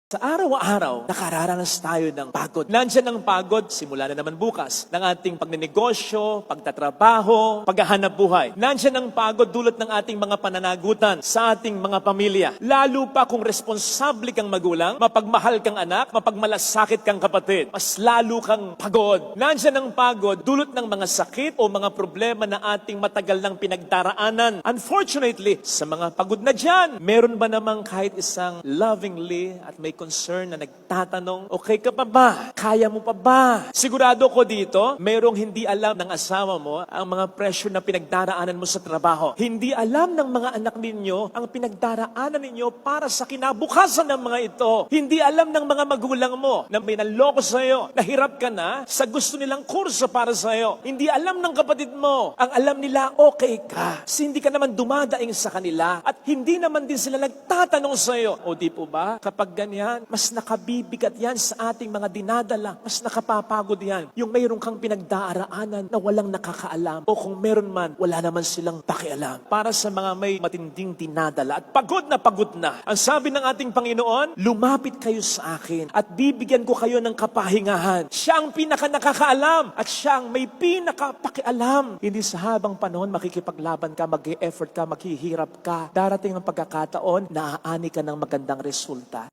Sa araw-araw, nakararanas tayo ng pagod. Nandiyan ang pagod, simula na naman bukas, ng ating pagnenegosyo, pagtatrabaho, paghahanap buhay. Nandiyan ang pagod dulot ng ating mga pananagutan sa ating mga pamilya. Lalo pa kung responsable kang magulang, mapagmahal kang anak, mapagmalasakit kang kapatid. Mas lalo kang pagod. Nandiyan ang pagod dulot ng mga sakit o mga problema na ating matagal nang pinagdaraanan. Unfortunately, sa mga pagod na dyan, meron ba namang kahit isang lovingly at may concern na nagtatanong, okay ka pa ba? Kaya mo pa ba? Sigurado ko dito, mayroong hindi alam ng asawa mo ang mga pressure na pinagdaraanan mo sa trabaho. Hindi alam ng mga anak ninyo ang pinagdaraanan ninyo para sa kinabukasan ng mga ito. Hindi alam ng mga magulang mo na may naloko sa iyo, nahirap ka na sa gusto nilang kurso para sa iyo. Hindi alam ng kapatid mo, ang alam nila okay ka. Kasi hindi ka naman dumadaing sa kanila at hindi naman din sila nagtatanong sa iyo. O di po ba, kapag ganyan, mas nakabibigat yan sa ating mga dinadala. Mas nakapapagod yan. Yung mayroon kang pinagdaraanan na walang nakakaalam. O kung meron man, wala naman silang pakialam. Para sa mga may matinding dinadala at pagod na, ang sabi ng ating Panginoon, lumapit kayo sa akin at bibigyan ko kayo ng kapahingahan. Siya ang pinaka-nakakaalam at siya ang may pinaka-pakialam. Hindi sa habang panahon makikipaglaban ka, mag-e-effort ka, maghihirap ka. Darating ang pagkakataon na aani ka ng magandang resulta.